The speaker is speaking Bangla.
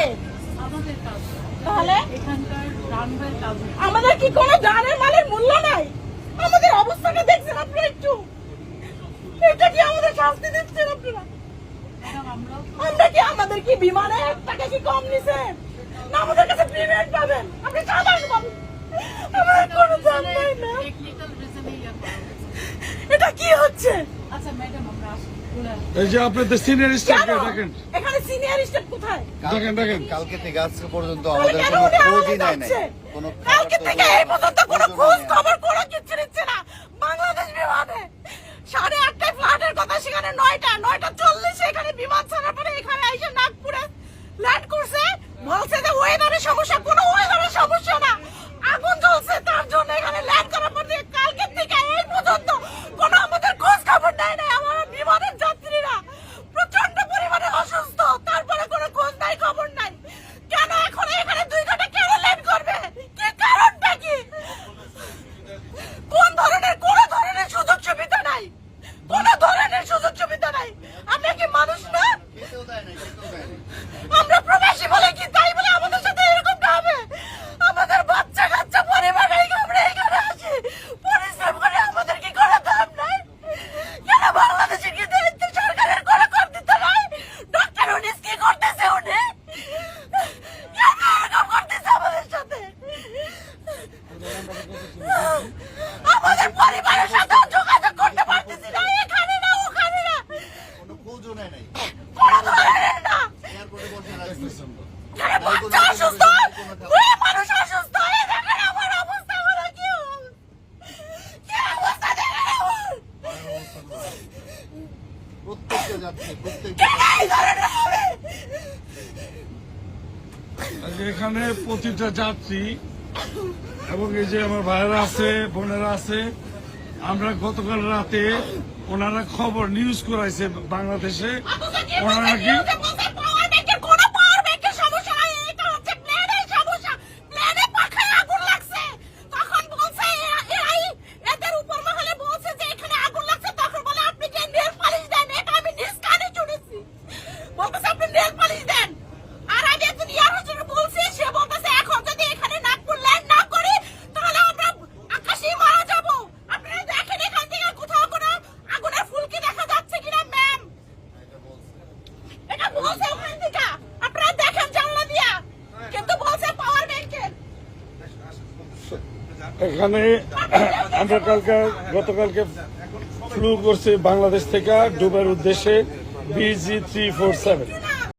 কাজে? তাহলে আমাদের কি কোনো জানের মালের মূল্য নাই? আমাদের অবস্থাটা দেখছেন আপনারা একটু? এটা কি আমাদের শাস্তি দিচ্ছেন আপনারা? আমরা কি আমাদের কি বিমানে 1 টাকা কি কম নিছেন? না আমাদের কাছে পেমেন্ট পাবেন? আপনি সাধারণ পাবেন? আমাদের কোনো দাম নাই না। এটা কি হচ্ছে? আচ্ছা ম্যাডাম আমরা আসি। এই যে আপনাদের সিনিয়র স্টাফকে দেখেন, এখানে সিনিয়র স্টাফ কোথায়? দেখেন কালকে থেকে আজকে পর্যন্ত আমাদের কোনো খোঁজই নেয় নাই। কোনো কালকে থেকে এই পর্যন্ত কোনো খোঁজ খবর কোনো কিছু নিচ্ছে না। বাংলাদেশ বিমানে 8:30টায় ফ্লাইটের কথা, সেখানে 9:40 এখানে বিমান ছাড়ার পরে এখানে এসে নাগপুরে ল্যান্ড করছে। বলছে যে ওয়েদারের সমস্যা, কোনো ওয়েদারের সমস্যা না, আগুন জ্বলছে তার জন্য এখানে ল্যান্ড করার পর দিয়ে কালকে থেকে এই পর্যন্ত কোনো আমাদের খোঁজ খবর নেয় না। আমার বিমানের যাত্রীরা প্রচন্ড পরিমাণে অসুস্থ, তারপরে কোনো খোঁজ নাই খবর নাই। কেন এখন এখানে 2 ঘন্টা কেন ল্যান্ড করবে? কি কারণটা কি? কোন ধরনের কোনো ধরনের সুযোগ সুবিধা নাই, কোনো ধরনের সুযোগ সুবিধা নাই। আমরা কি মানুষ না? আমরা প্রবাসী বলে কি তাই বলে আমাদের সাথে এরকমটা হবে? আমাদের বাচ্চা কাচ্চা পরিবার রেখে আমরা এখানে আসি, পরিশ্রম করে, আমাদের কি কোনো দাম নাই? কেন বাংলাদেশের কি দায়িত্ব সরকারের কোনো কর দিতে নাই? ডক্টর উনিস কি করতেছে? উনি কেন এরকম করতেছে আমাদের সাথে? আমাদের পরিবারের সাথে যোগাযোগ করতে পারতেছি না, এখানে না ওখানে না, কোনো খোঁজও নেয় নাই। কোনো ধরনের না। এয়ারপোর্টে বসে রাখছে। যারা বাচ্চা অসুস্থ, মেয়ে মানুষ অসুস্থ, এই দেখেন আমার অবস্থা হলো কি অবস্থা দেখেন আমার। প্রত্যেকটা যাত্রী কেন এই ধরনের হবে? এখানে প্রতিটা যাত্রী এবং এই যে আমার ভাইয়েরা আছে, বোনেরা আছে, আমরা গতকাল রাতে ওনারা খবর নিউজ করাইছে বাংলাদেশে, ওনারা নাকি এখানে আমরা গতকালকে ফ্লু করছি বাংলাদেশ থেকে দুবাইয়ের উদ্দেশ্যে BG 347।